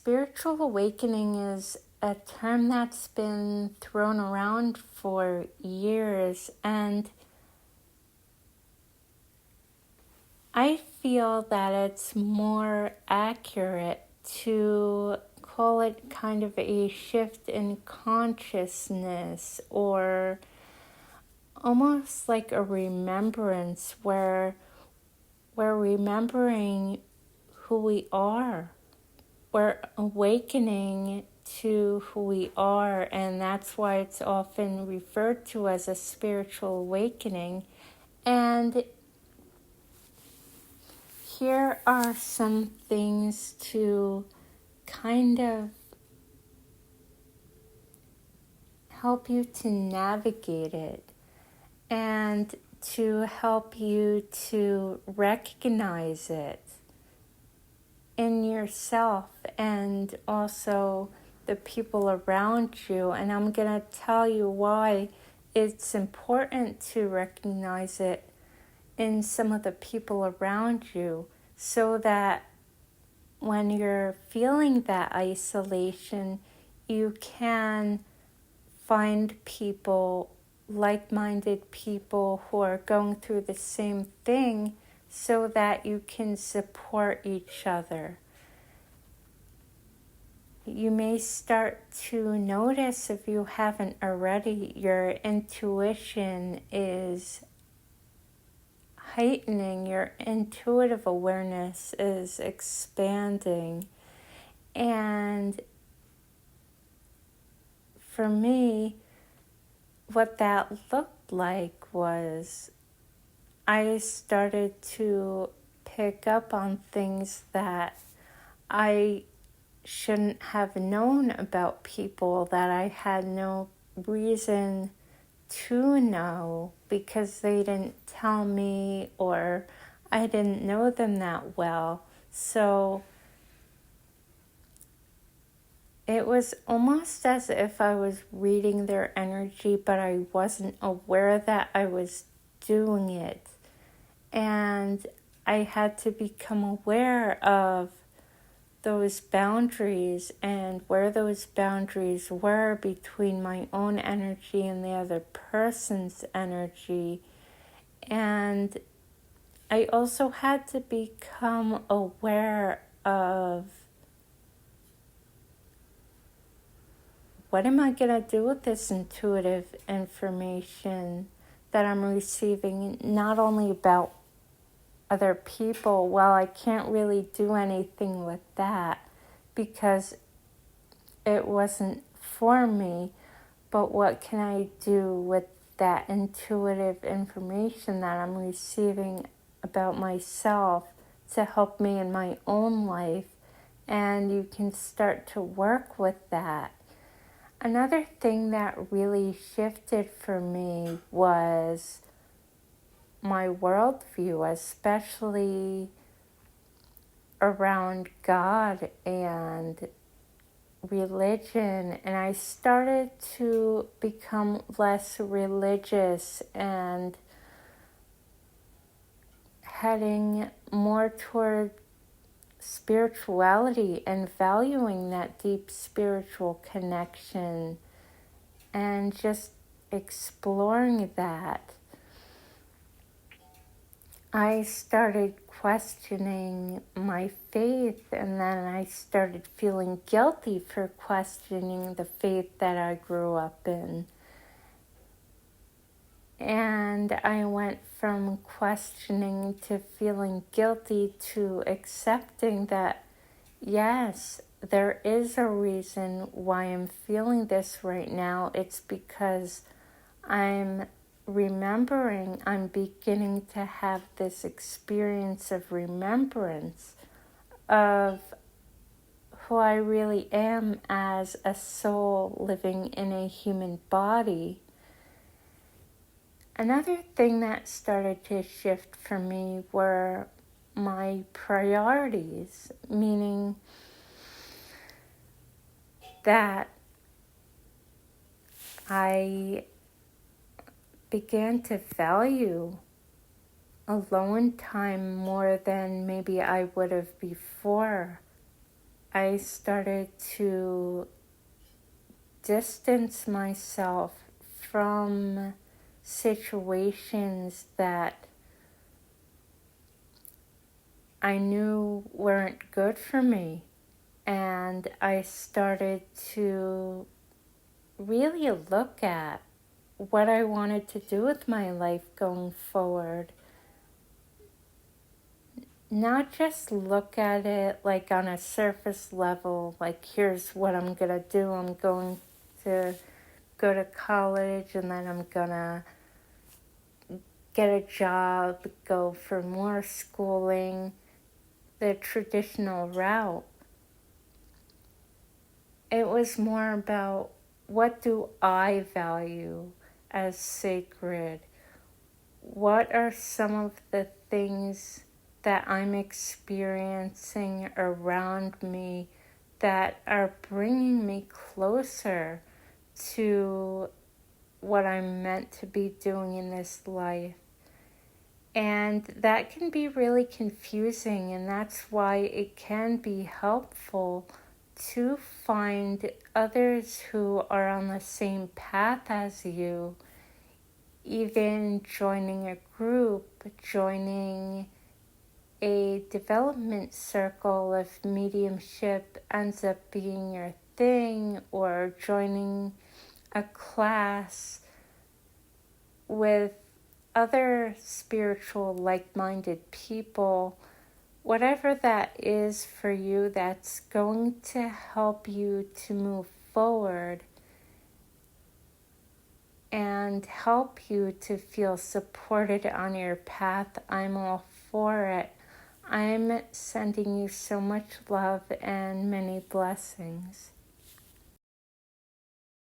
spiritual awakening is a term that's been thrown around for years, and I feel that it's more accurate to call it kind of a shift in consciousness, or almost like a remembrance where we're remembering who we are. We're awakening to who we are, and that's why it's often referred to as a spiritual awakening. And here are some things to kind of help you to navigate it and to help you to recognize it in yourself and also the people around you. And I'm going to tell you why it's important to recognize it in some of the people around you, so that when you're feeling that isolation, you can find people, like-minded people who are going through the same thing, so that you can support each other. You may start to notice, if you haven't already, your intuition is heightening, your intuitive awareness is expanding. And for me, what that looked like was I started to pick up on things that I shouldn't have known about people, that I had no reason to know because they didn't tell me, or I didn't know them that well. So it was almost as if I was reading their energy, but I wasn't aware that I was doing it. And I had to become aware of those boundaries and where those boundaries were between my own energy and the other person's energy. And I also had to become aware of, what am I going to do with this intuitive information that I'm receiving, not only about other people? Well, I can't really do anything with that because it wasn't for me, but what can I do with that intuitive information that I'm receiving about myself to help me in my own life? And you can start to work with that. Another thing that really shifted for me was my worldview, especially around God and religion. And I started to become less religious and heading more toward spirituality and valuing that deep spiritual connection and just exploring that. I started questioning my faith, and then I started feeling guilty for questioning the faith that I grew up in. And I went from questioning to feeling guilty to accepting that, yes, there is a reason why I'm feeling this right now. It's because I'm beginning to have this experience of remembrance of who I really am as a soul living in a human body. Another thing that started to shift for me were my priorities, meaning that I began to value alone time more than maybe I would have before. I started to distance myself from situations that I knew weren't good for me. And I started to really look at what I wanted to do with my life going forward. Not just look at it like on a surface level, like here's what I'm going to do. I'm going to go to college and then I'm going to get a job, go for more schooling, the traditional route. It was more about what do I value as sacred? What are some of the things that I'm experiencing around me that are bringing me closer to what I'm meant to be doing in this life? And that can be really confusing, and that's why it can be helpful to find others who are on the same path as you, even joining a group, joining a development circle if mediumship ends up being your thing, or joining a class with other spiritual, like-minded people, whatever that is for you, that's going to help you to move forward and help you to feel supported on your path. I'm all for it. I'm sending you so much love and many blessings.